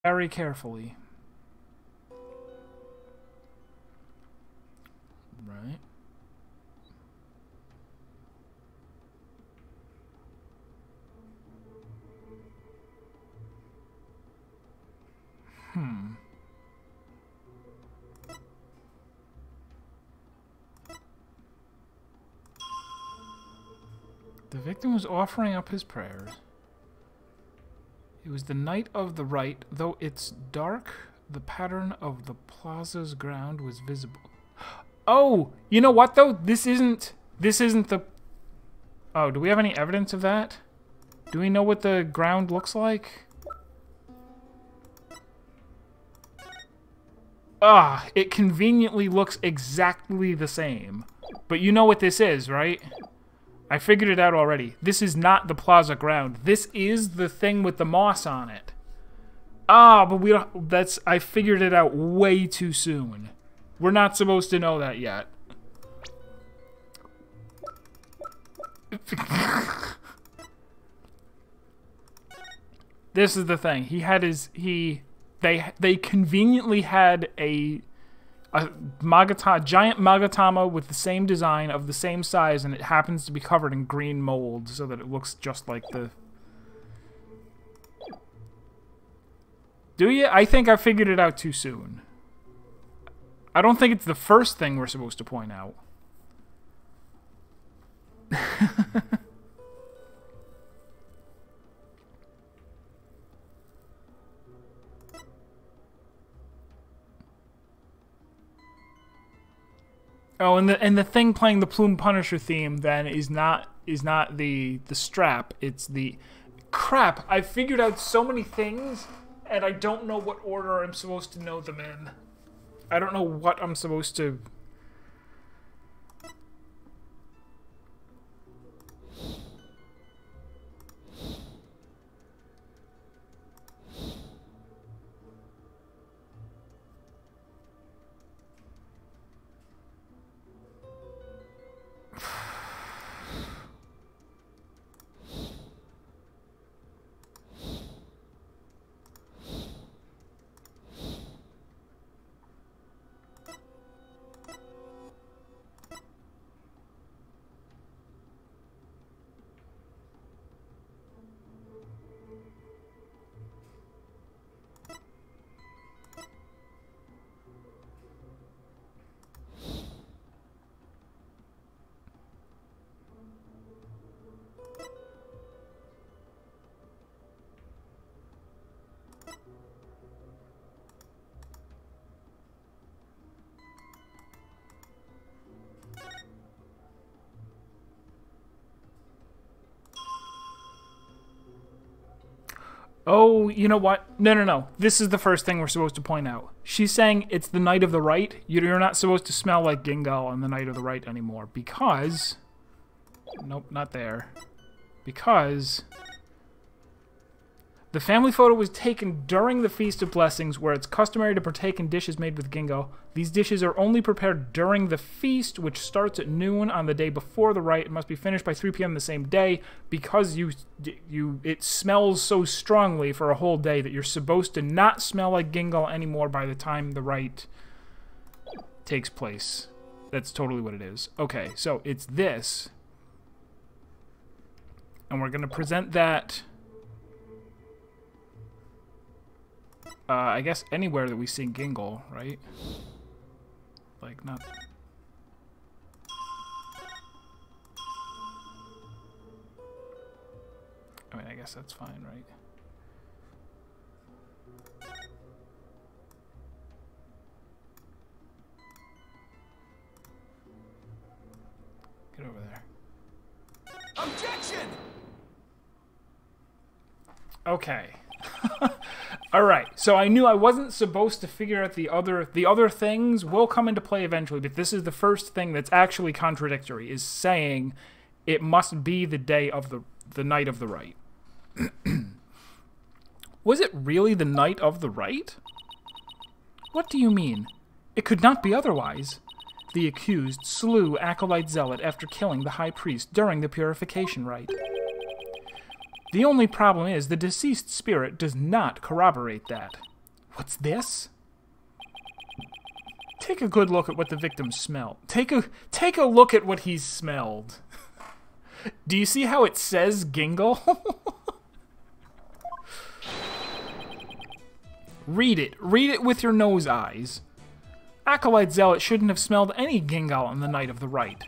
very carefully. Right. The victim was offering up his prayers. It was the night of the rite. Though it's dark, the pattern of the plaza's ground was visible. Oh, you know what though? This isn't the... Oh, do we have any evidence of that? Do we know what the ground looks like? Ah, it conveniently looks exactly the same. But you know what this is, right? I figured it out already. This is not the plaza ground. This is the thing with the moss on it. Ah, but we don't... That's... I figured it out way too soon. We're not supposed to know that yet. This is the thing. He had his... They conveniently had a giant Magatama with the same design of the same size, and it happens to be covered in green mold so that it looks just like the... Do you? I think I figured it out too soon. I don't think it's the first thing we're supposed to point out. Oh, and the thing playing the Plume Punisher theme then is not the strap, it's the... Crap, I figured out so many things, and I don't know what order I'm supposed to know them in. I don't know what I'm supposed to... Oh, you know what? No. This is the first thing we're supposed to point out. She's saying it's the night of the rite. You're not supposed to smell like Gingo on the night of the rite anymore because... Nope, not there. Because... The family photo was taken during the Feast of Blessings, where it's customary to partake in dishes made with Gingo. These dishes are only prepared during the feast, which starts at noon on the day before the rite. It must be finished by 3 p.m. the same day, because it smells so strongly for a whole day that you're supposed to not smell like Gingo anymore by the time the rite takes place. That's totally what it is. Okay, so it's this. And we're going to present that... I guess anywhere that we see Gingle, right? Like, not... I mean, I guess that's fine, right? Get over there. Objection! Okay. Alright, so I knew I wasn't supposed to figure out the other things will come into play eventually, but this is the first thing that's actually contradictory, is saying it must be the day of the night of the rite. Was it really the night of the rite? What do you mean? It could not be otherwise. The accused slew Acolyte Zeh'lot after killing the high priest during the purification rite. The only problem is the deceased spirit does not corroborate that. What's this? Take a good look at what the victim smelled. Take a look at what he's smelled. Do you see how it says Gingle? Read it. Read it with your nose eyes. Acolyte Zeh'lot shouldn't have smelled any Gingle on the night of the rite.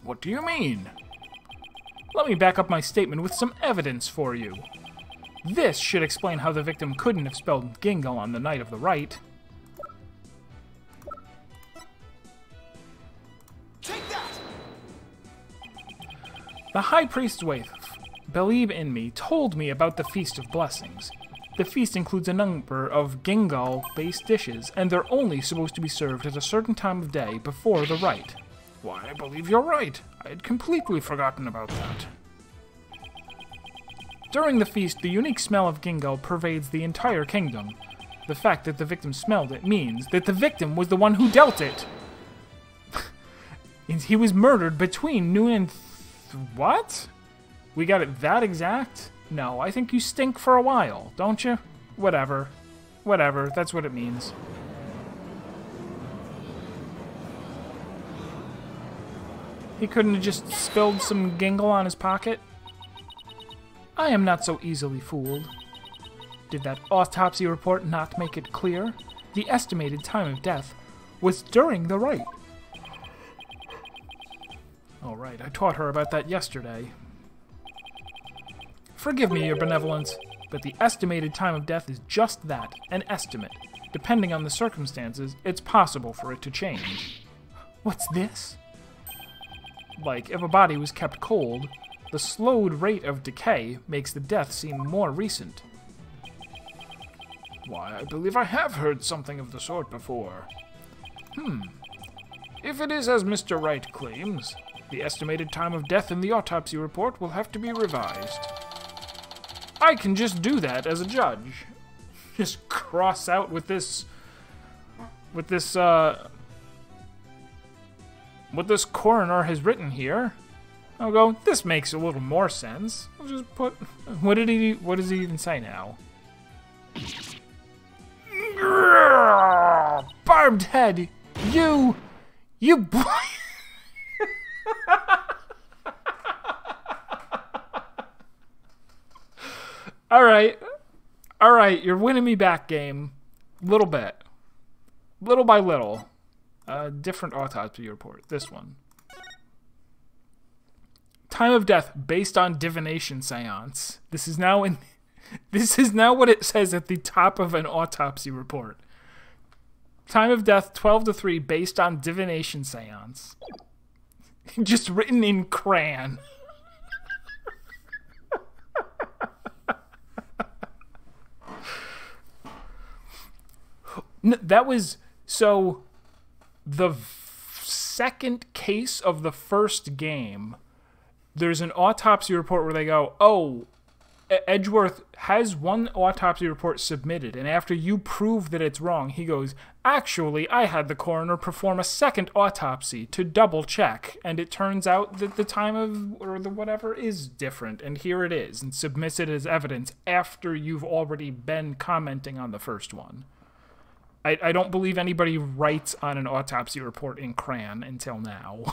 What do you mean? Let me back up my statement with some evidence for you. This should explain how the victim couldn't have smelled Gingle on the night of the rite. Take that! The High Priest's wife, Believe in Me, told me about the Feast of Blessings. The feast includes a number of Gingal-based dishes, and they're only supposed to be served at a certain time of day before the rite. Why, I believe you're right. I had completely forgotten about that. During the feast, the unique smell of Gingal pervades the entire kingdom. The fact that the victim smelled it means that the victim was the one who dealt it. He was murdered between noon and... What? We got it that exact? No, I think you stink for a while, don't you? Whatever. Whatever, that's what it means. He couldn't have just spilled some Gingle on his pocket? I am not so easily fooled. Did that autopsy report not make it clear? The estimated time of death was during the rite. All right, I taught her about that yesterday. Forgive me, Your Benevolence, but the estimated time of death is just that, an estimate. Depending on the circumstances, it's possible for it to change. What's this? Like, if a body was kept cold, the slowed rate of decay makes the death seem more recent. Why, I believe I have heard something of the sort before. If it is as Mr. Wright claims, the estimated time of death in the autopsy report will have to be revised. I can just do that as a judge. Just cross out with this what this coroner has written here. I'll go, this makes a little more sense. I'll just put, what does he even say now? Barbed head, you boy. All right, you're winning me back, game. Little bit. Little by little. Different autopsy report. This one. Time of death based on divination seance. This is now what it says at the top of an autopsy report. Time of death 12 to 3 based on divination seance. Just written in crayon. That was, so, the second case of the first game, there's an autopsy report where they go, oh, Edgeworth has one autopsy report submitted, and after you prove that it's wrong, he goes, actually, I had the coroner perform a second autopsy to double check, and it turns out that the time of, or the whatever, is different, and here it is, and submits it as evidence after you've already been commenting on the first one. I don't believe anybody writes on an autopsy report in crayon until now.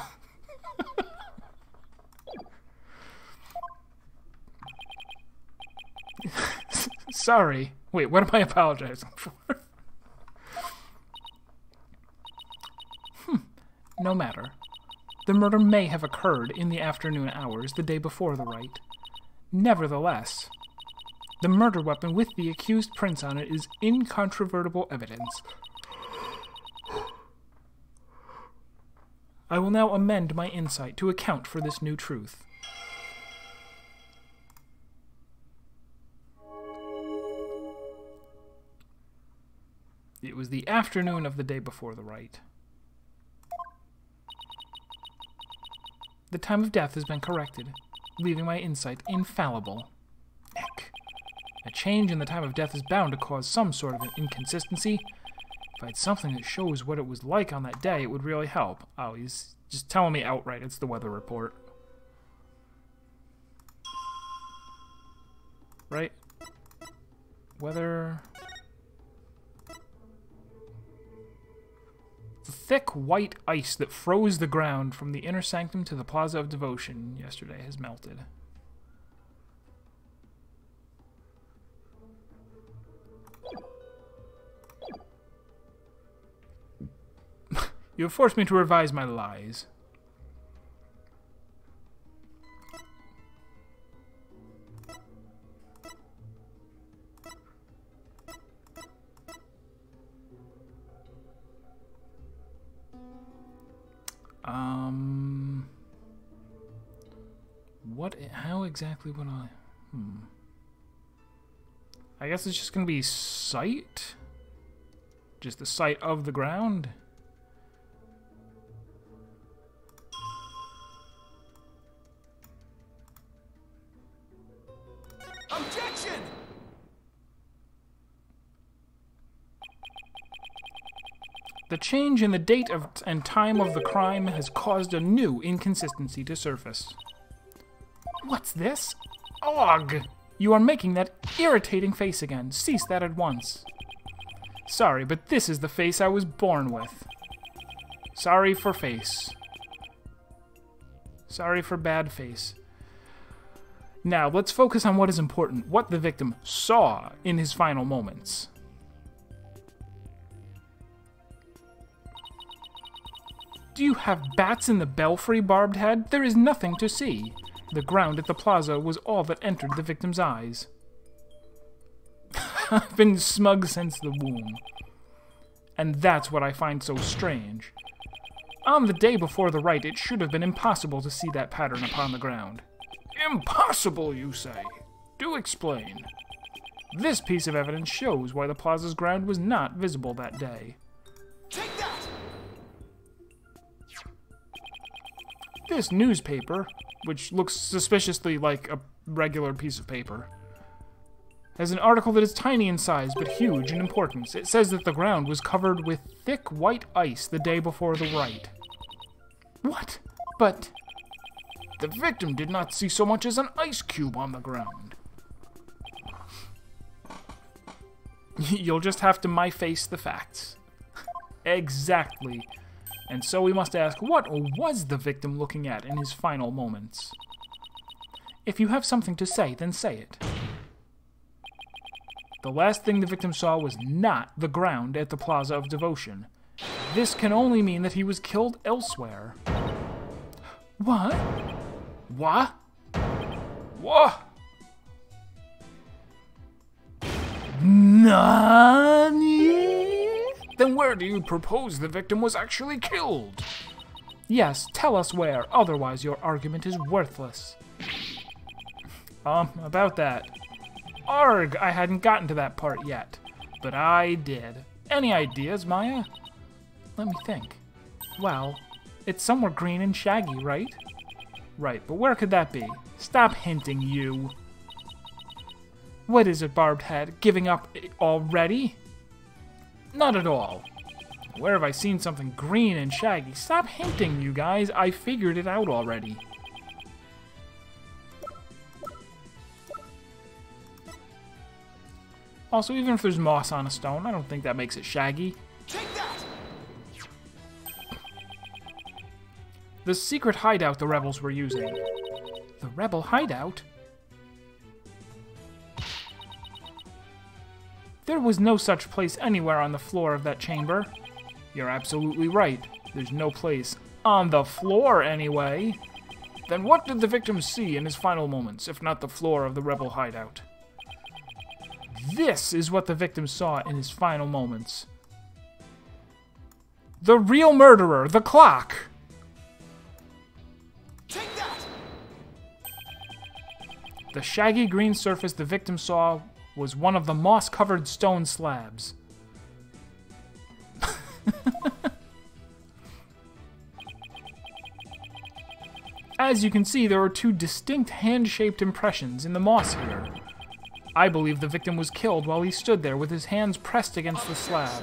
Sorry. Wait, what am I apologizing for? No matter. The murder may have occurred in the afternoon hours the day before the rite. Nevertheless, the murder weapon with the accused prints on it is incontrovertible evidence. I will now amend my insight to account for this new truth. It was the afternoon of the day before the rite. The time of death has been corrected, leaving my insight infallible. Heck. A change in the time of death is bound to cause some sort of an inconsistency. If I had something that shows what it was like on that day, it would really help. Oh, he's just telling me outright it's the weather report. Right? Weather... thick white ice that froze the ground from the inner sanctum to the Plaza of Devotion yesterday has melted. You have forced me to revise my lies. How exactly would I... I guess it's just gonna be site? Just the site of the ground? Objection! The change in the date and time of the crime has caused a new inconsistency to surface. What's this? Ugh! You are making that irritating face again. Cease that at once. Sorry, but this is the face I was born with. Sorry for face. Sorry for bad face. Now, let's focus on what is important. What the victim saw in his final moments. Do you have bats in the belfry, Barbed Head? There is nothing to see. The ground at the plaza was all that entered the victim's eyes. I've been smug since the womb. And that's what I find so strange. On the day before the rite, it should have been impossible to see that pattern upon the ground. Impossible, you say? Do explain. This piece of evidence shows why the plaza's ground was not visible that day. Take that! This newspaper, which looks suspiciously like a regular piece of paper, has an article that is tiny in size but huge in importance. It says that the ground was covered with thick white ice the day before the rite. What? But the victim did not see so much as an ice cube on the ground. You'll just have to my-face the facts. Exactly. And so we must ask, what was the victim looking at in his final moments? If you have something to say, then say it. The last thing the victim saw was not the ground at the Plaza of Devotion. This can only mean that he was killed elsewhere. What? What? What? Nani? Then where do you propose the victim was actually killed? Yes, tell us where, otherwise your argument is worthless. About that. Arg, I hadn't gotten to that part yet. But I did. Any ideas, Maya? Let me think. Well, it's somewhere green and shaggy, right? Right, but where could that be? Stop hinting, you. What is it, Barbed Head? Giving up already? Not at all. Where have I seen something green and shaggy? Stop hinting, you guys. I figured it out already. Also, even if there's moss on a stone, I don't think that makes it shaggy. Take that! The secret hideout the rebels were using. The rebel hideout? There was no such place anywhere on the floor of that chamber. You're absolutely right. There's no place on the floor anyway. Then what did the victim see in his final moments, if not the floor of the rebel hideout? This is what the victim saw in his final moments. The real murderer, the clock! Take that! The shaggy green surface the victim saw was one of the moss-covered stone slabs. As you can see, there are two distinct hand-shaped impressions in the moss here. I believe the victim was killed while he stood there with his hands pressed against the slab.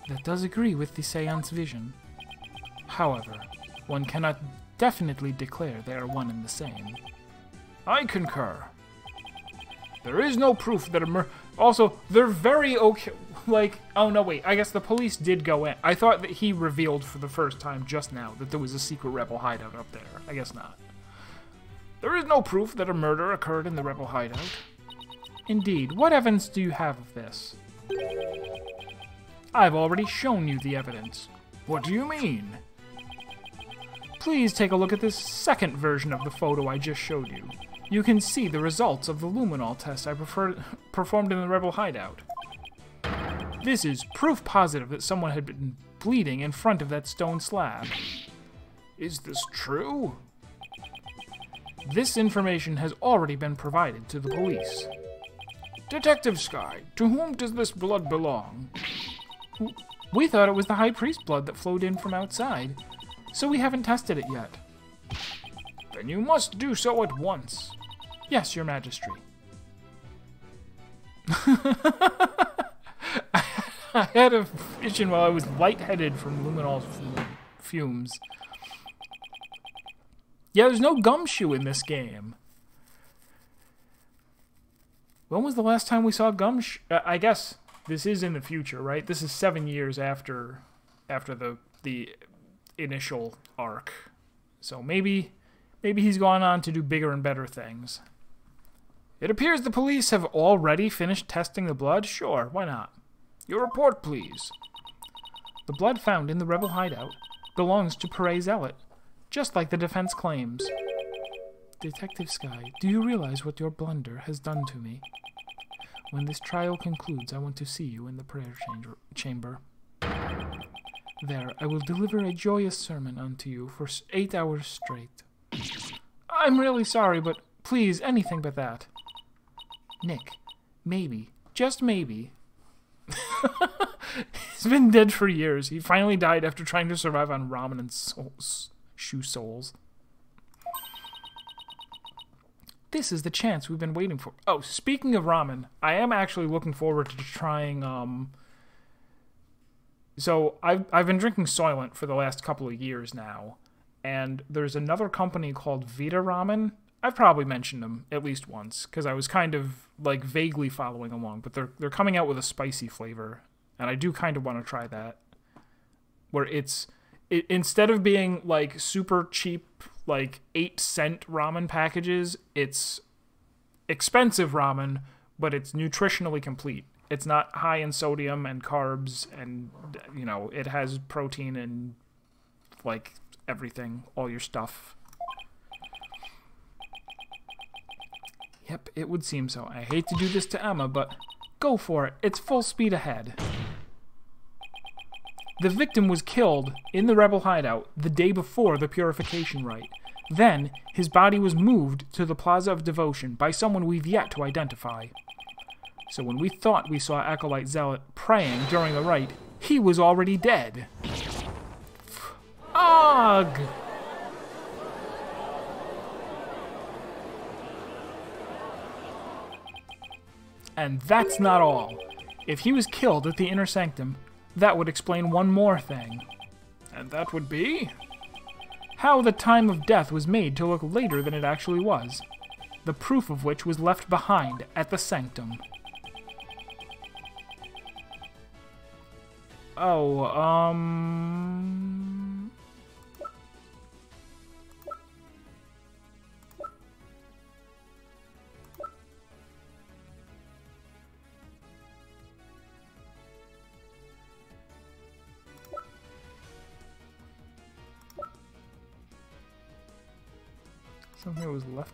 That does agree with the seance vision. However, one cannot definitely declare they are one and the same. I concur. There is no proof that also, they're very okay. Like, oh no, wait, I guess the police did go in. I thought that he revealed for the first time just now that there was a secret rebel hideout up there. I guess not. There is no proof that a murder occurred in the rebel hideout. Indeed, what evidence do you have of this? I've already shown you the evidence. What do you mean? Please take a look at this second version of the photo I just showed you. You can see the results of the luminol test I performed in the rebel hideout. This is proof positive that someone had been bleeding in front of that stone slab. Is this true? This information has already been provided to the police. Detective Sky, to whom does this blood belong? We thought it was the High Priest blood that flowed in from outside, so we haven't tested it yet. Then you must do so at once. Yes, Your Majesty. I had a vision while I was lightheaded from luminol fumes. Yeah, there's no gumshoe in this game. When was the last time we saw gumshoe? I guess this is in the future, right? This is 7 years after the initial arc. So maybe he's gone on to do bigger and better things. It appears the police have already finished testing the blood. Sure, why not? Your report, please. The blood found in the rebel hideout belongs to Zeh'lot, just like the defense claims. Detective Sky, do you realize what your blunder has done to me? When this trial concludes, I want to see you in the prayer chamber. There, I will deliver a joyous sermon unto you for 8 hours straight. I'm really sorry, but please, anything but that. Nick, maybe, just maybe. He's been dead for years. He finally died after trying to survive on ramen and shoe soles. This is the chance we've been waiting for. Oh, speaking of ramen, I am actually looking forward to trying, So, I've been drinking Soylent for the last couple of years now, and there's another company called Vita Ramen. I've probably mentioned them at least once, because I was kind of, like, vaguely following along, but they're coming out with a spicy flavor, and I do kind of want to try that, where instead of being, like, super cheap, like, 8-cent ramen packages, it's expensive ramen, but it's nutritionally complete. It's not high in sodium and carbs, and, you know, it has protein and, like, everything, all your stuff. Yep, it would seem so. I hate to do this to Emma, but go for it. It's full speed ahead. The victim was killed in the rebel hideout the day before the purification rite. Then, his body was moved to the Plaza of Devotion by someone we've yet to identify. So when we thought we saw Acolyte Zeh'lot praying during the rite, he was already dead. Ugh! And that's not all. If he was killed at the Inner Sanctum, that would explain one more thing. And that would be? How the time of death was made to look later than it actually was. The proof of which was left behind at the Sanctum. Oh, something was left.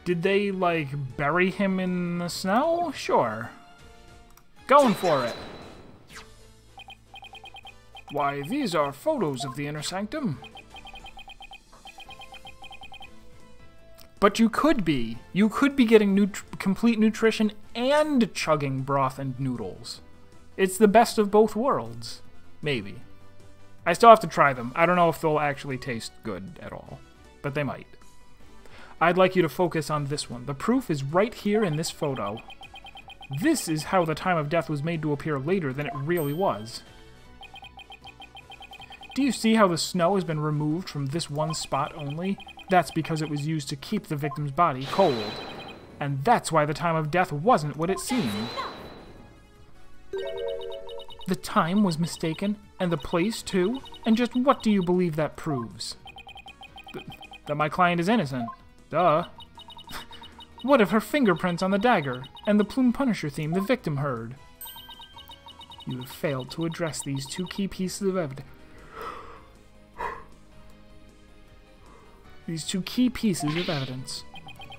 Did they, like, bury him in the snow? Sure. Going for it. Why, these are photos of the Inner Sanctum. But you could be. You could be getting complete nutrition and chugging broth and noodles. It's the best of both worlds. Maybe. I still have to try them. I don't know if they'll actually taste good at all. But they might. I'd like you to focus on this one. The proof is right here in this photo. This is how the time of death was made to appear later than it really was. Do you see how the snow has been removed from this one spot only? That's because it was used to keep the victim's body cold. And that's why the time of death wasn't what it seemed. The time was mistaken, and the place too? And just what do you believe that proves? That my client is innocent. Duh. What of her fingerprints on the dagger, and the Plume Punisher theme the victim heard? You have failed to address these two key pieces of evidence.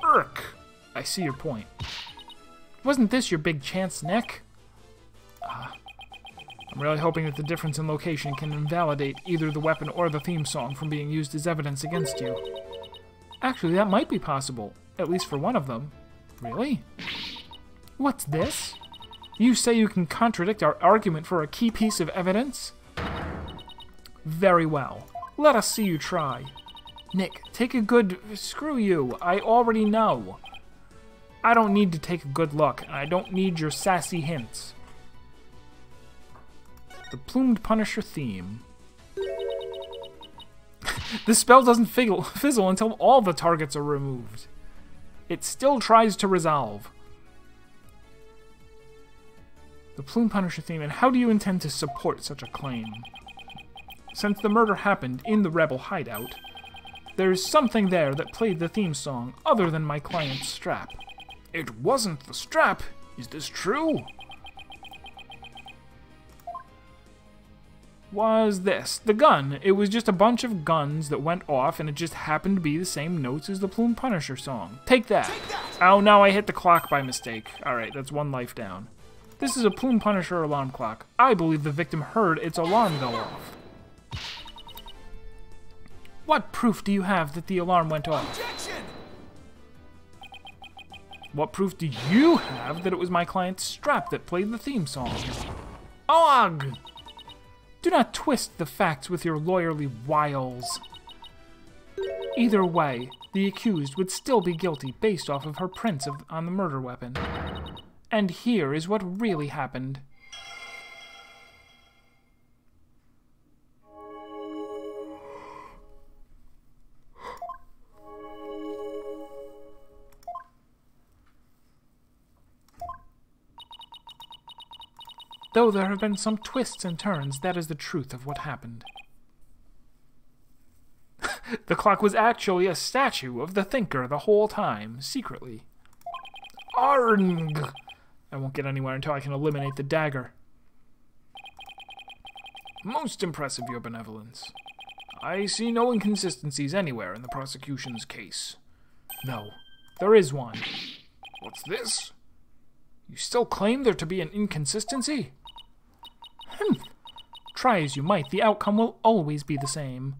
Urk! I see your point. Wasn't this your big chance, Nick? I'm really hoping that the difference in location can invalidate either the weapon or the theme song from being used as evidence against you. Actually, that might be possible, at least for one of them. Really? What's this? You say you can contradict our argument for a key piece of evidence? Very well. Let us see you try. Nick, take a good... Screw you. I already know. I don't need to take a good look, and I don't need your sassy hints. The Plumed Punisher theme. The spell doesn't fizzle until all the targets are removed. It still tries to resolve. The Plume Punisher theme, and how do you intend to support such a claim? Since the murder happened in the rebel hideout, there's something there that played the theme song other than my client's strap. It wasn't the strap. Is this true? Was this the gun? It was just a bunch of guns that went off, and it just happened to be the same notes as the Plume Punisher song. Take that! Oh, no, I hit the clock by mistake. Alright, that's one life down. This is a Plume Punisher alarm clock. I believe the victim heard its alarm go off. What proof do you have that the alarm went off? Objection! What proof do you have that it was my client's strap that played the theme song? Og! Do not twist the facts with your lawyerly wiles. Either way, the accused would still be guilty based off of her prints on the murder weapon. And here is what really happened. Though there have been some twists and turns, that is the truth of what happened. The clock was actually a statue of the thinker the whole time, secretly. Arng! I won't get anywhere until I can eliminate the dagger. Most impressive, your benevolence. I see no inconsistencies anywhere in the prosecution's case. No, there is one. What's this? You still claim there to be an inconsistency? Try as you might, the outcome will always be the same.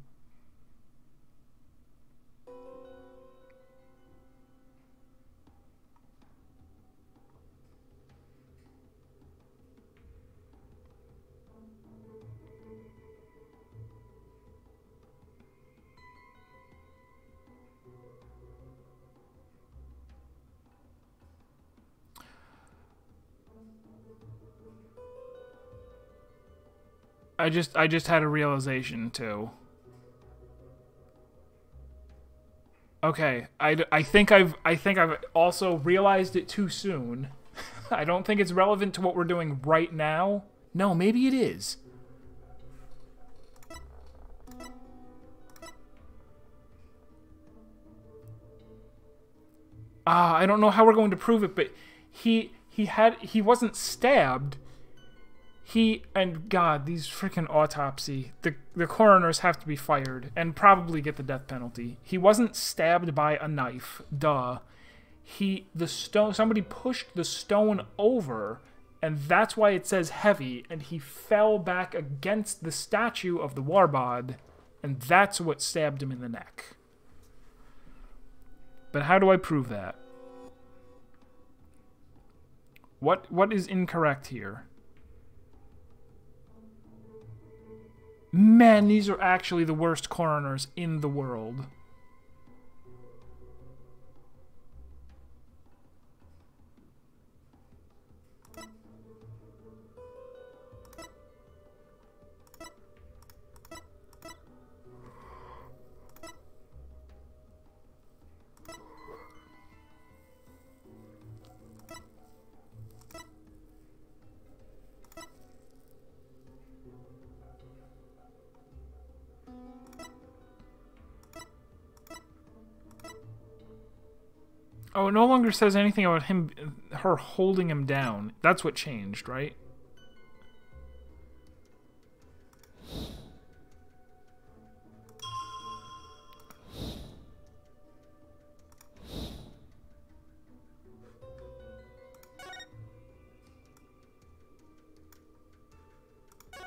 I just had a realization too. Okay, I think I've also realized it too soon. I don't think it's relevant to what we're doing right now. No, maybe it is. I don't know how we're going to prove it, but he wasn't stabbed. And God, these freaking autopsy. The coroners have to be fired and probably get the death penalty. He wasn't stabbed by a knife. Duh. Somebody pushed the stone over, and that's why it says heavy, and he fell back against the statue of the warbaa'd, and that's what stabbed him in the neck. But how do I prove that? What is incorrect here? Man, these are actually the worst coroners in the world. Oh, it no longer says anything about her holding him down. That's what changed, right?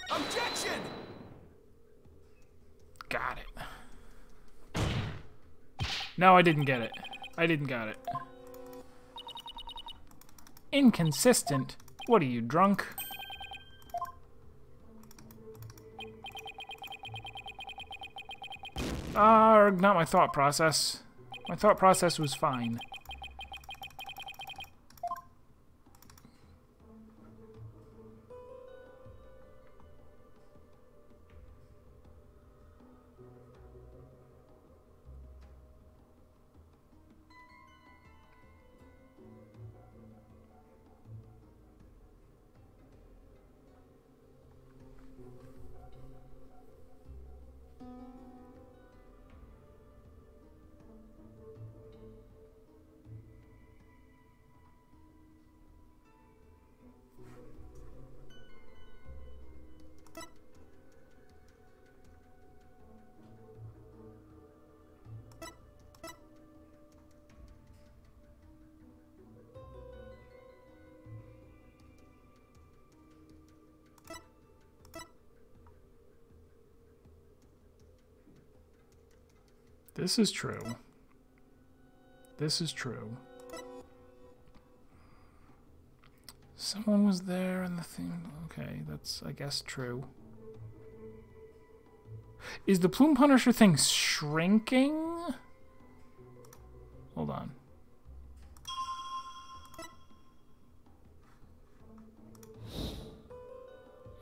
Objection! Got it. No, I didn't get it. I didn't got it. Inconsistent? What are you, drunk? Not my thought process. My thought process was fine. This is true. This is true. Someone was there in the thing. Okay, that's, I guess, true. Is the Plume Punisher thing shrinking? Hold on.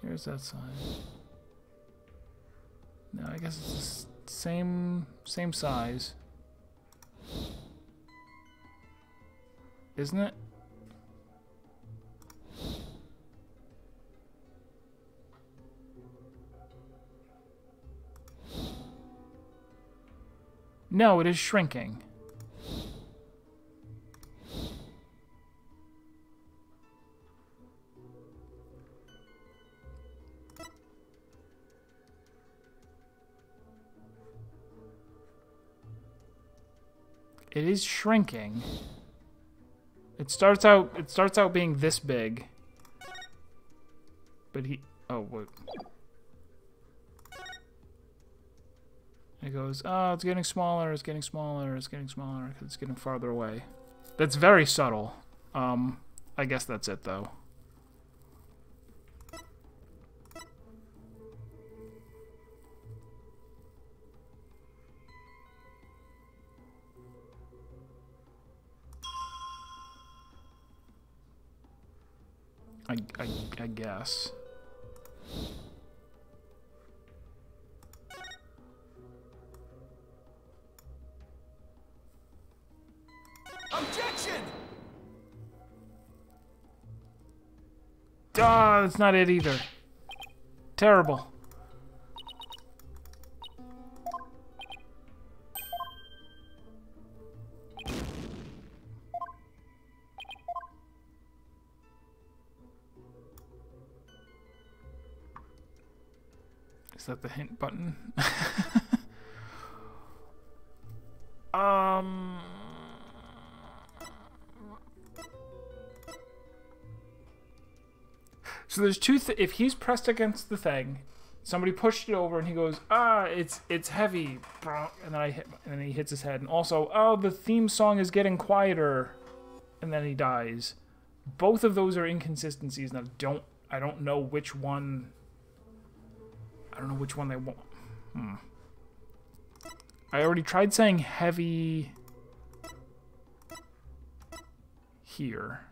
Here's that sign. No, I guess it's the same size. Isn't it? No, it is shrinking. It is shrinking. It starts out being this big. But oh wait. It goes, oh, it's getting smaller, it's getting smaller, it's getting smaller, it's getting farther away. That's very subtle. I guess that's it though. I guess. Objection! Ah, that's not it either. Terrible. Is that the hint button? So there's two. If he's pressed against the thing, somebody pushed it over, and he goes, "Ah, it's heavy," and then he hits his head. And also, oh, the theme song is getting quieter, and then he dies. Both of those are inconsistencies, and I don't know which one. I don't know which one they want. I already tried saying heavy here.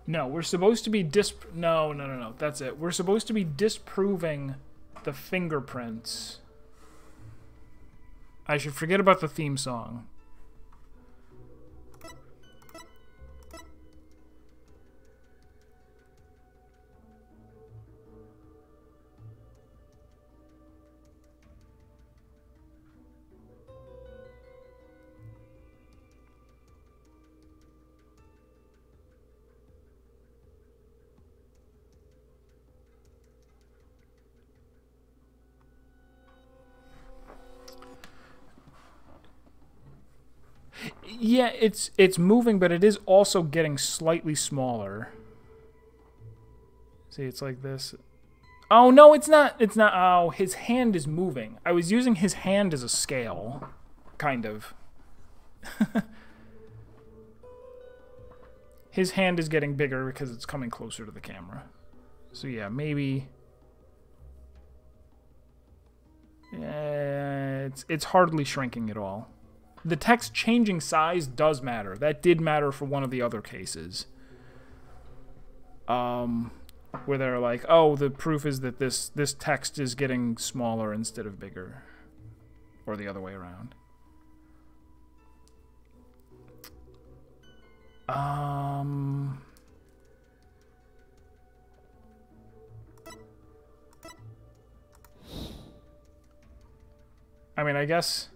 No, we're supposed to be no. That's it. We're supposed to be disproving the fingerprints. I should forget about the theme song. Yeah, it's moving, but it is also getting slightly smaller. See, it's like this. Oh, no, it's not. It's not. Oh, his hand is moving. I was using his hand as a scale. Kind of. His hand is getting bigger because it's coming closer to the camera. So, yeah, maybe... Yeah, it's hardly shrinking at all. The text changing size does matter. That did matter for one of the other cases. Where they're like, oh, the proof is that this text is getting smaller instead of bigger. Or the other way around. I mean, I guess...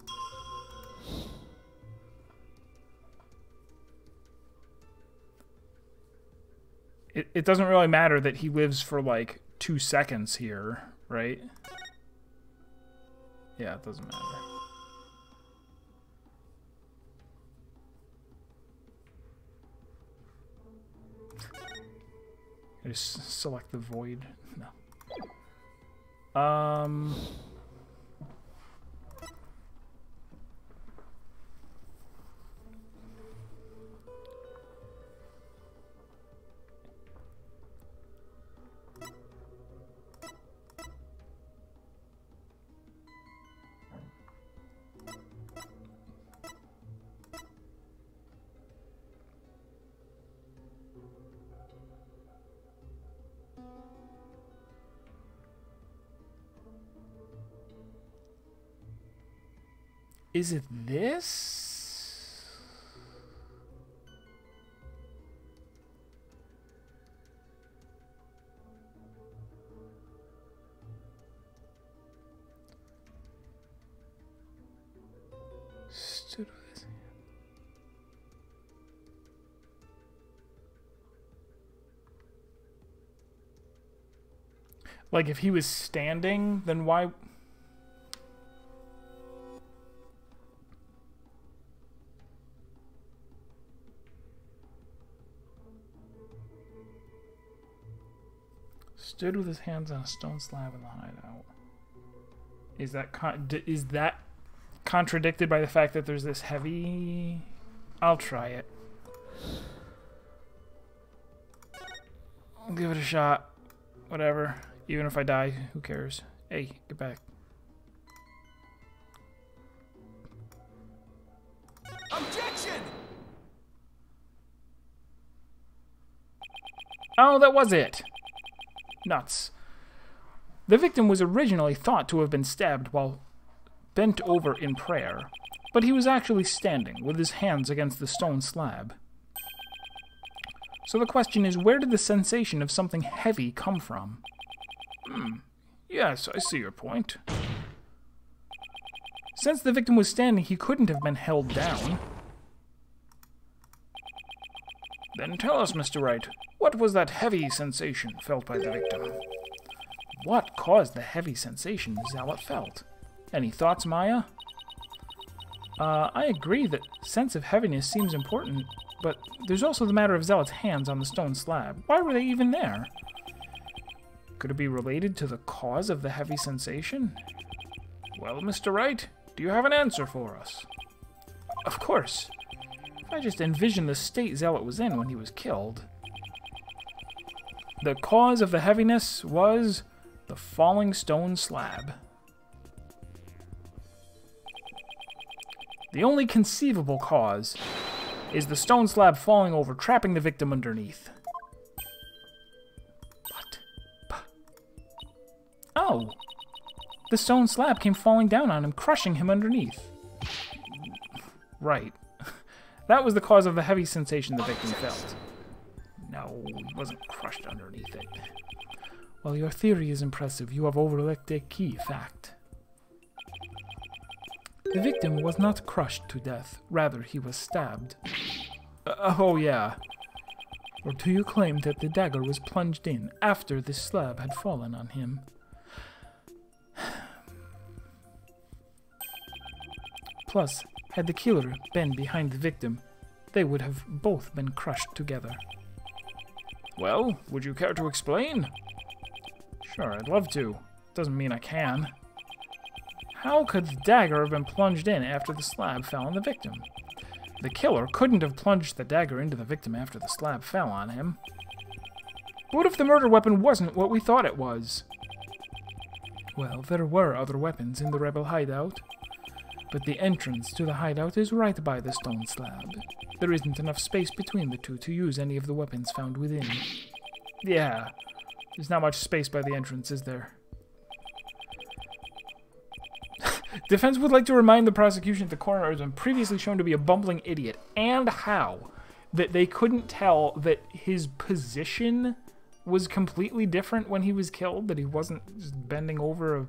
It doesn't really matter that he lives for, like, 2 seconds here, right? Yeah, it doesn't matter. I just select the void. No. Is it this? Stood with his hand. Like if he was standing, then why... Stood with his hands on a stone slab in the hideout. Is that contradicted by the fact that there's this heavy... I'll try it. I'll give it a shot. Whatever. Even if I die, who cares? Hey, get back. Objection! Oh, that was it. Nuts. The victim was originally thought to have been stabbed while bent over in prayer, but he was actually standing with his hands against the stone slab. So the question is, where did the sensation of something heavy come from? Yes, I see your point. Since the victim was standing, he couldn't have been held down. Then tell us, Mr. Wright, what was that heavy sensation felt by the victim? What caused the heavy sensation Zeh'lot felt? Any thoughts, Maya? I agree that sense of heaviness seems important, but there's also the matter of Zeh'lot's hands on the stone slab. Why were they even there? Could it be related to the cause of the heavy sensation? Well, Mr. Wright, do you have an answer for us? Of course. If I just envision the state Zeh'lot was in when he was killed. The cause of the heaviness was the falling stone slab. The only conceivable cause is the stone slab falling over, trapping the victim underneath. What? Oh! The stone slab came falling down on him, crushing him underneath. Right. That was the cause of the heavy sensation the victim felt. No, he wasn't crushed underneath it. While your theory is impressive, you have overlooked a key fact. The victim was not crushed to death. Rather, he was stabbed. Oh, yeah. Or do you claim that the dagger was plunged in after the slab had fallen on him? Plus, had the killer been behind the victim, they would have both been crushed together. Well, would you care to explain? Sure, I'd love to. Doesn't mean I can. How could the dagger have been plunged in after the slab fell on the victim? The killer couldn't have plunged the dagger into the victim after the slab fell on him. What if the murder weapon wasn't what we thought it was? Well, there were other weapons in the rebel hideout. But the entrance to the hideout is right by the stone slab. There isn't enough space between the two to use any of the weapons found within. Yeah, there's not much space by the entrance, is there? Defense would like to remind the prosecution that the coroner has been previously shown to be a bumbling idiot, and how that they couldn't tell that his position was completely different when he was killed, that he wasn't just bending over or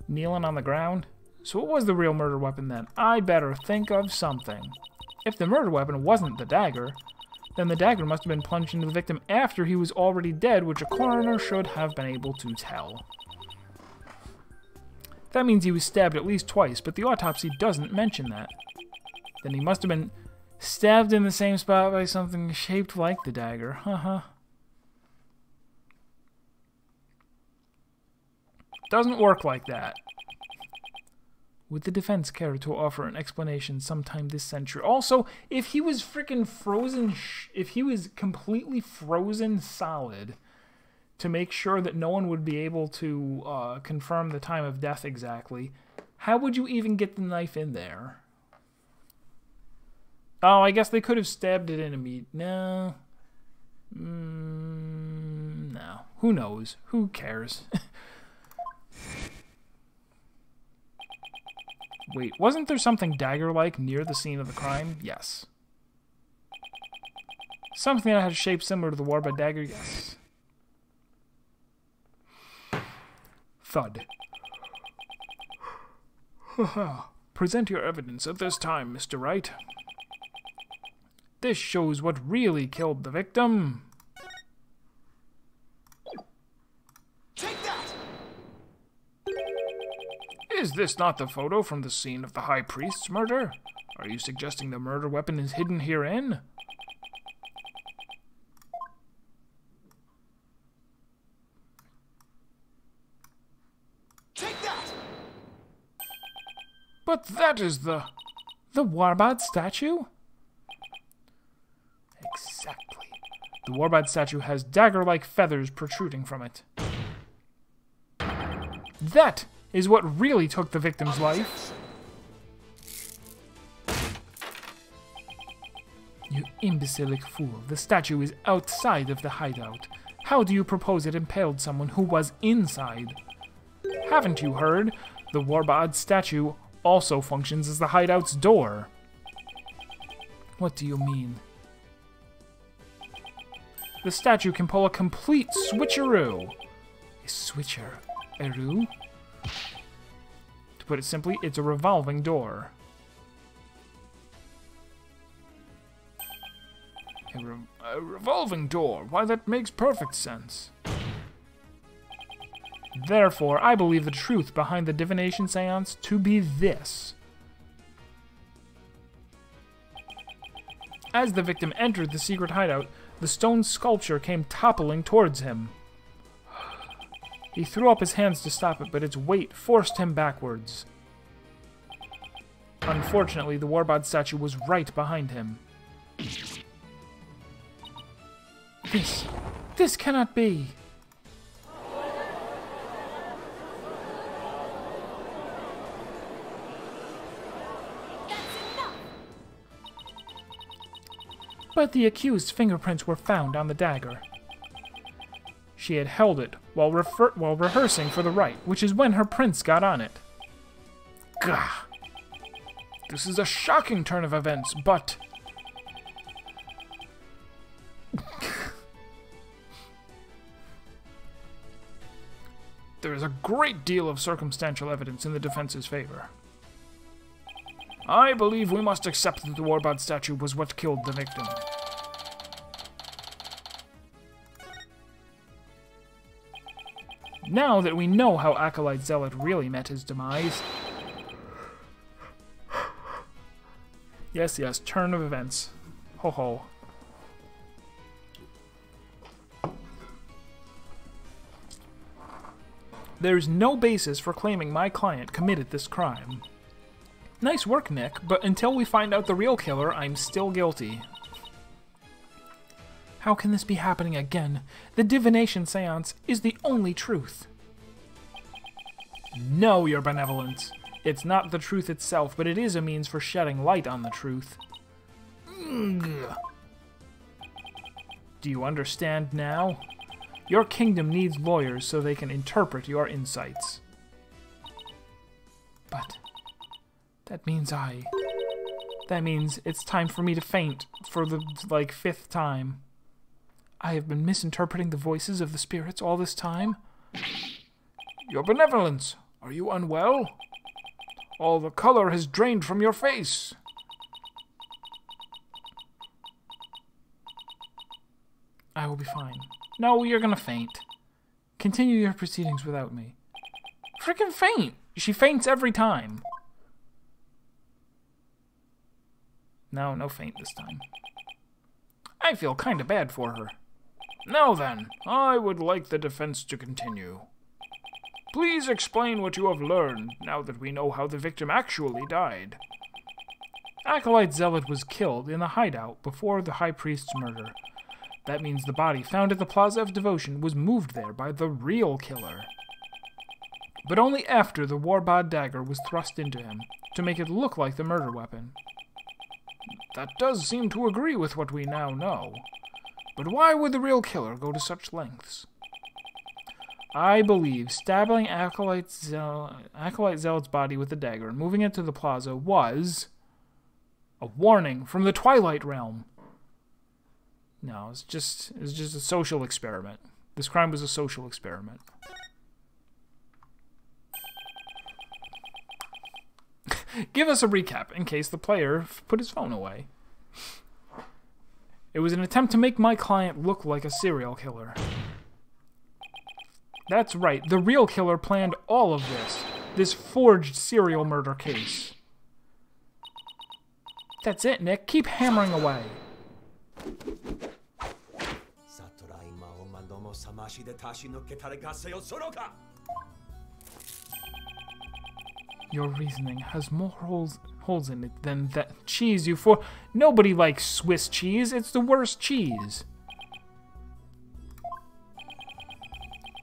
kneeling on the ground. So what was the real murder weapon then? I better think of something. If the murder weapon wasn't the dagger, then the dagger must have been plunged into the victim after he was already dead, which a coroner should have been able to tell. That means he was stabbed at least twice, but the autopsy doesn't mention that. Then he must have been stabbed in the same spot by something shaped like the dagger. Haha. Doesn't work like that. Would the defense care to offer an explanation sometime this century? Also, if he was freaking frozen, if he was completely frozen solid to make sure that no one would be able to confirm the time of death exactly, how would you even get the knife in there? Oh, I guess they could have stabbed it in immediately. No. No. Who knows? Who cares? Wait, wasn't there something dagger-like near the scene of the crime? Yes. Something that had a shape similar to the warbaa'd dagger? Yes. Thud. Present your evidence at this time, Mr. Wright. This shows what really killed the victim. Take that! Is this not the photo from the scene of the High Priest's murder? Are you suggesting the murder weapon is hidden herein? Take that! But that is the warbaa'd statue? Exactly. The warbaa'd statue has dagger-like feathers protruding from it. That is what really took the victim's life. You imbecilic fool. The statue is outside of the hideout. How do you propose it impaled someone who was inside? Haven't you heard? The warbaa'd statue also functions as the hideout's door. What do you mean? The statue can pull a complete switcheroo. A switcheroo? To put it simply, it's a revolving door. A revolving door? Why, that makes perfect sense. Therefore, I believe the truth behind the divination seance to be this. As the victim entered the secret hideout, the stone sculpture came toppling towards him. He threw up his hands to stop it, but its weight forced him backwards. Unfortunately, the warbaa'd statue was right behind him. This cannot be. But the accused's fingerprints were found on the dagger. She had held it while rehearsing for the rite, which is when her prints got on it. Gah! This is a shocking turn of events, but... there is a great deal of circumstantial evidence in the defense's favor. I believe we must accept that the warbaa'd statue was what killed the victim. Now that we know how Acolyte Zeh'lot really met his demise... Yes, yes, turn of events. Ho ho. There's no basis for claiming my client committed this crime. Nice work, Nick, but until we find out the real killer, I'm still guilty. How can this be happening again? The divination seance is the only truth. No, your benevolence. It's not the truth itself, but it is a means for shedding light on the truth. Ugh. Do you understand now? Your kingdom needs lawyers so they can interpret your insights. But that means it's time for me to faint for the, like, 5th time. I have been misinterpreting the voices of the spirits all this time. Your benevolence, are you unwell? All the color has drained from your face. I will be fine. No, you're gonna faint. Continue your proceedings without me. Frickin' faint! She faints every time. No faint this time. I feel kinda bad for her. Now then, I would like the defense to continue. Please explain what you have learned, now that we know how the victim actually died. Acolyte Zeh'lot was killed in the hideout before the High Priest's murder. That means the body found at the Plaza of Devotion was moved there by the real killer. But only after the warbaa'd dagger was thrust into him, to make it look like the murder weapon. That does seem to agree with what we now know. But why would the real killer go to such lengths? I believe stabbing Acolyte Zeh'lot's body with the dagger and moving it to the plaza was a warning from the Twilight Realm. No, it's just a social experiment. This crime was a social experiment. Give us a recap in case the player put his phone away. It was an attempt to make my client look like a serial killer. That's right, the real killer planned all of this forged serial murder case. That's it, Nick. Keep hammering away. Your reasoning has more holes in it than that cheese you for. Nobody likes Swiss cheese. It's the worst cheese.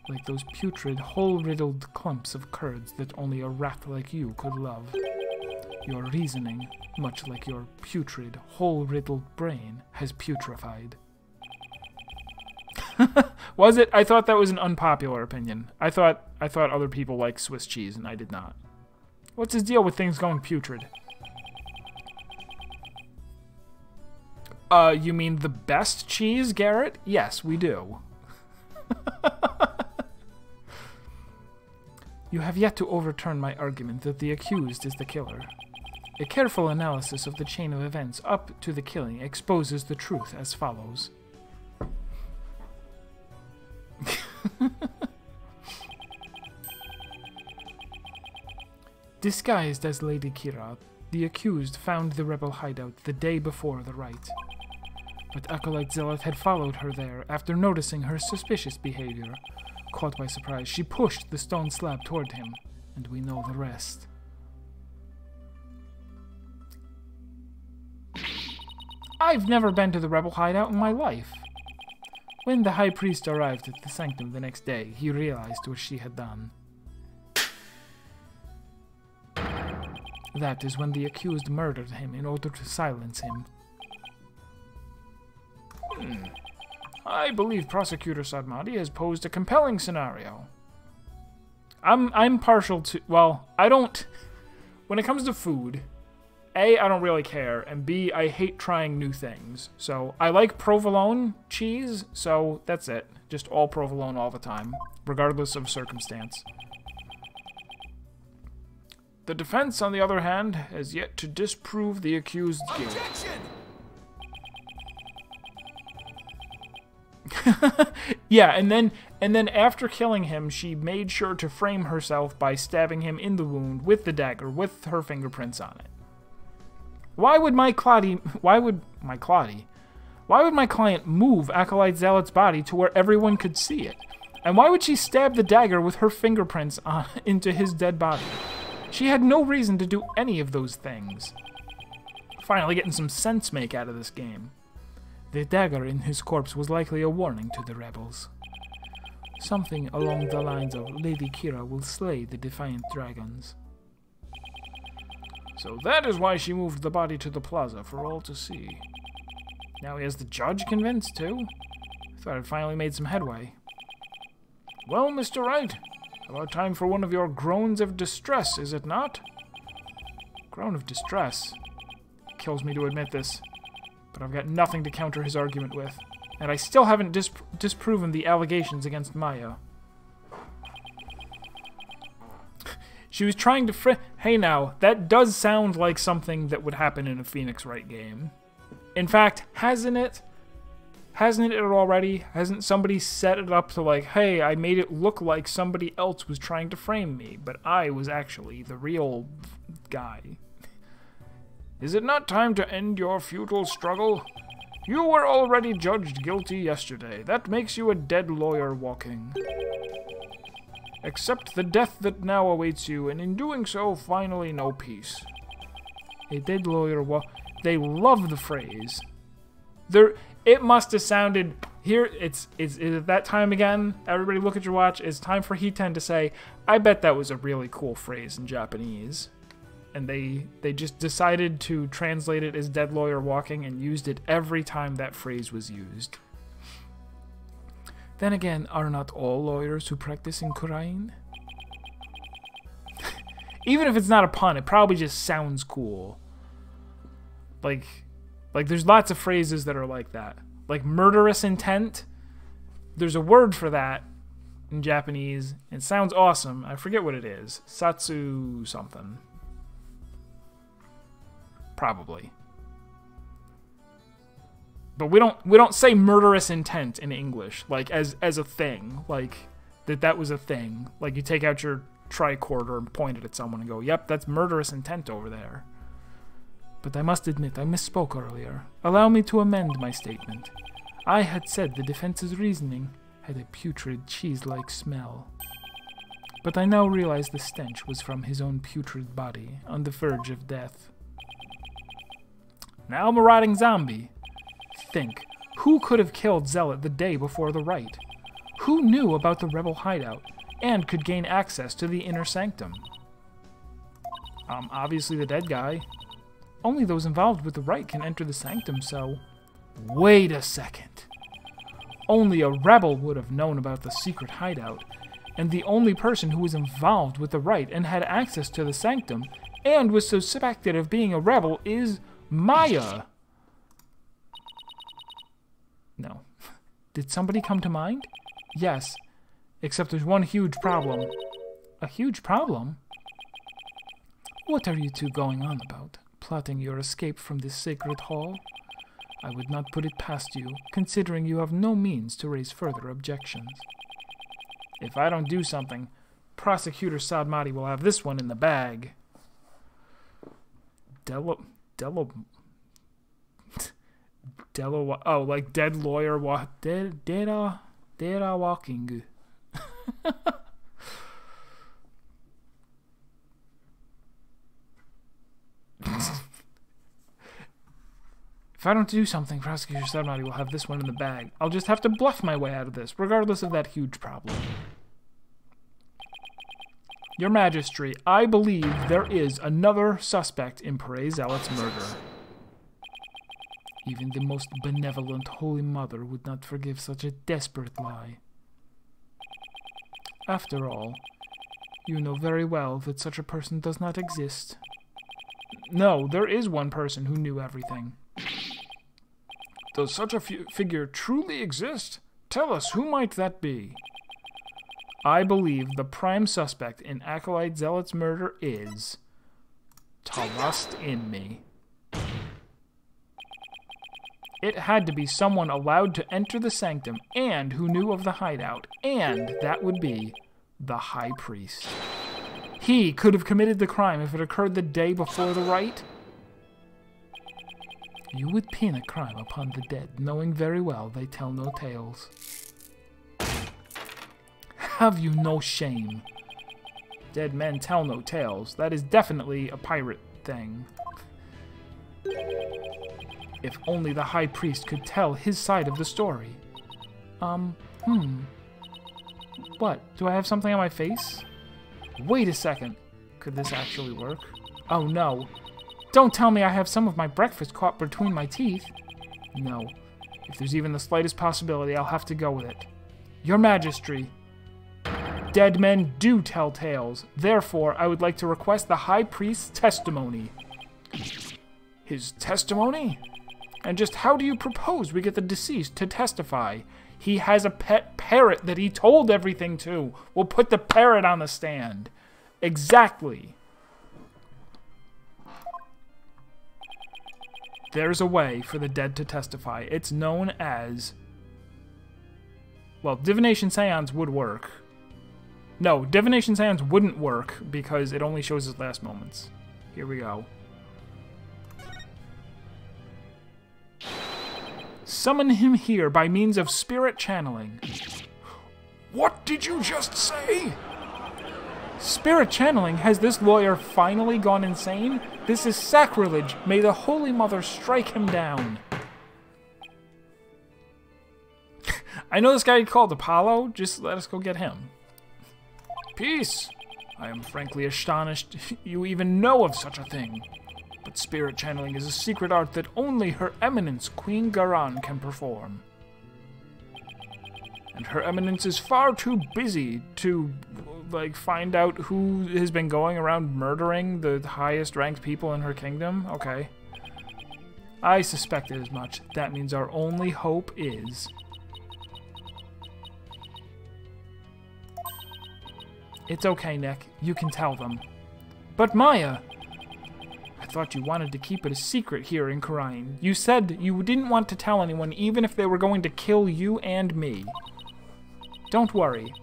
Like those putrid, hole-riddled clumps of curds that only a rat like you could love. Your reasoning, much like your putrid, hole-riddled brain, has putrefied. Was it? I thought that was an unpopular opinion. I thought other people liked Swiss cheese, and I did not. What's his deal with things going putrid? You mean the best cheese, Garrett? Yes, we do. You have yet to overturn my argument that the accused is the killer. A careful analysis of the chain of events up to the killing exposes the truth as follows. Disguised as Lady Kira, the accused found the rebel hideout the day before the Wright. But Acolyte Zeh'lot had followed her there after noticing her suspicious behavior. Caught by surprise, she pushed the stone slab toward him, and we know the rest. I've never been to the rebel hideout in my life. When the High Priest arrived at the sanctum the next day, he realized what she had done. That is when the accused murdered him in order to silence him. I believe Prosecutor Sadmati has posed a compelling scenario. I'm partial to... Well, I don't... When it comes to food, A, I don't really care, and B, I hate trying new things. So, I like provolone cheese, so that's it. Just all provolone all the time, regardless of circumstance. The defense, on the other hand, has yet to disprove the accused's guilt. Yeah, and then after killing him, she made sure to frame herself by stabbing him in the wound with the dagger with her fingerprints on it. Why would my client move Acolyte Zeh'lot's body to where everyone could see it? And why would she stab the dagger with her fingerprints into his dead body? She had no reason to do any of those things. Finally getting some sense make out of this game. The dagger in his corpse was likely a warning to the rebels. Something along the lines of Lady Kira will slay the defiant dragons. So that is why she moved the body to the plaza for all to see. Now he has the judge convinced too? I thought I'd finally made some headway. Well, Mr. Wright, about time for one of your groans of distress, is it not? Groan of distress? It kills me to admit this, but I've got nothing to counter his argument with, and I still haven't disproven the allegations against Maya. She was trying to Hey now, that does sound like something that would happen in a Phoenix Wright game. In fact, hasn't it? Hasn't it already? Hasn't somebody set it up to like, hey, I made it look like somebody else was trying to frame me, but I was actually the real guy. Is it not time to end your futile struggle? You were already judged guilty yesterday. That makes you a dead lawyer walking. Accept the death that now awaits you, and in doing so, finally know peace. A dead lawyer They love the phrase. It must have sounded... Here, it's that time again. Everybody look at your watch. It's time for Hiten to say, I bet that was a really cool phrase in Japanese. And they just decided to translate it as dead lawyer walking and used it every time that phrase was used. Then again, are not all lawyers who practice in Khura'in? Even if it's not a pun, it probably just sounds cool. Like there's lots of phrases that are like that. Like murderous intent. There's a word for that in Japanese. It sounds awesome. I forget what it is. Satsu something. Probably. But we don't say murderous intent in English, like as a thing, like that was a thing. Like you take out your tricorder and point it at someone and go, "Yep, that's murderous intent over there." But I must admit, I misspoke earlier. Allow me to amend my statement. I had said the defense's reasoning had a putrid cheese-like smell. But I now realize the stench was from his own putrid body, on the verge of death. Now marauding zombie. Think, who could have killed Zeh'lot the day before the Wright? Who knew about the rebel hideout and could gain access to the inner sanctum? Obviously the dead guy. Only those involved with the Wright can enter the sanctum, so... Wait a second. Only a rebel would have known about the secret hideout, and the only person who was involved with the Wright and had access to the sanctum and was suspected of being a rebel is Maya. No. Did somebody come to mind? Yes, except there's one huge problem. A huge problem? What are you two going on about? Plotting your escape from this sacred hall? I would not put it past you, considering you have no means to raise further objections. If I don't do something, Prosecutor Sadmati will have this one in the bag. Oh, like dead lawyer dead walking. If I don't do something, Prosecutor Sadmati will have this one in the bag. I'll just have to bluff my way out of this, regardless of that huge problem. Your Majesty, I believe there is another suspect in Pere Zeh'lot's murder. Even the most benevolent Holy Mother would not forgive such a desperate lie. After all, you know very well that such a person does not exist. No, there is one person who knew everything. Does such a figure truly exist? Tell us, who might that be? I believe the prime suspect in Acolyte Zeh'lot's murder is Trust in me. It had to be someone allowed to enter the sanctum and who knew of the hideout, and that would be the High Priest. He could have committed the crime if it occurred the day before the rite. You would pin a crime upon the dead, knowing very well they tell no tales. Have you no shame? Dead men tell no tales. That is definitely a pirate thing. If only the High Priest could tell his side of the story. What? Do I have something on my face? Wait a second. Could this actually work? Oh no. Don't tell me I have some of my breakfast caught between my teeth. No. If there's even the slightest possibility, I'll have to go with it. Your Majesty. Dead men do tell tales. Therefore, I would like to request the High Priest's testimony. His testimony? And just how do you propose we get the deceased to testify? He has a pet parrot that he told everything to. We'll put the parrot on the stand. Exactly. There's a way for the dead to testify. It's known as... Well, divination seance would work. No, divination seance wouldn't work because it only shows his last moments. Here we go. Summon him here by means of spirit channeling. What did you just say? Spirit channeling? Has this lawyer finally gone insane? This is sacrilege. May the Holy Mother strike him down. I know this guy called Apollo. Just let us go get him. Peace. I am frankly astonished you even know of such a thing. But spirit channeling is a secret art that only Her Eminence Queen Garan can perform. And Her Eminence is far too busy to, like, find out who has been going around murdering the highest ranked people in her kingdom? Okay. I suspected as much. That means our only hope is... It's okay, Nick. You can tell them. But Maya... I thought you wanted to keep it a secret here in Khura'in. You said you didn't want to tell anyone even if they were going to kill you and me. Don't worry.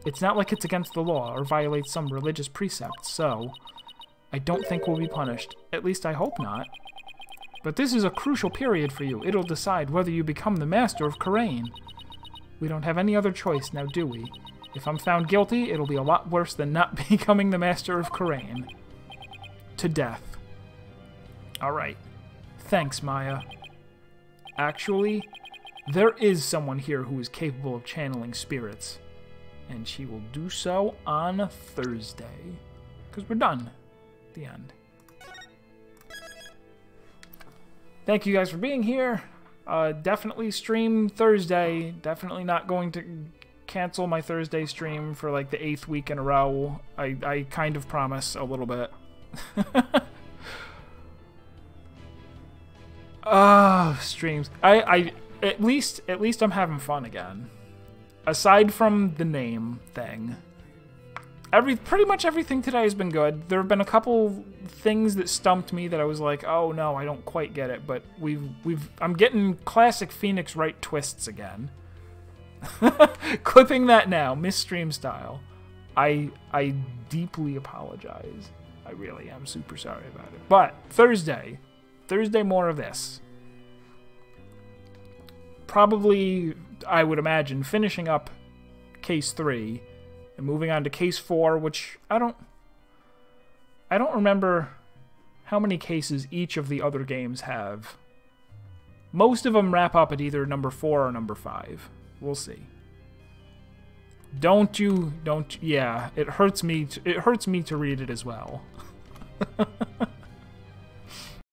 It's not like it's against the law or violates some religious precept, so... I don't think we'll be punished. At least I hope not. But this is a crucial period for you. It'll decide whether you become the master of Khura'in. We don't have any other choice now, do we? If I'm found guilty, it'll be a lot worse than not becoming the master of Khura'in. To death. Alright. Thanks, Maya. Actually, there is someone here who is capable of channeling spirits. And she will do so on Thursday. Because we're done. The end. Thank you guys for being here. Definitely stream Thursday. Definitely not going to cancel my Thursday stream for like the 8th week in a row. I kind of promise a little bit. Streams. At least I'm having fun again. Aside from the name thing. Pretty much everything today has been good. There have been a couple things that stumped me that I was like, oh no, I don't quite get it, but I'm getting classic Phoenix Wright twists again. Clipping that now, misstream style. I deeply apologize. I really am super sorry about it. But Thursday more of this. Probably, I would imagine, finishing up case 3 and moving on to case 4, which I don't remember how many cases each of the other games have. Most of them wrap up at either number 4 or number 5. We'll see. Yeah, it hurts me to read it as well.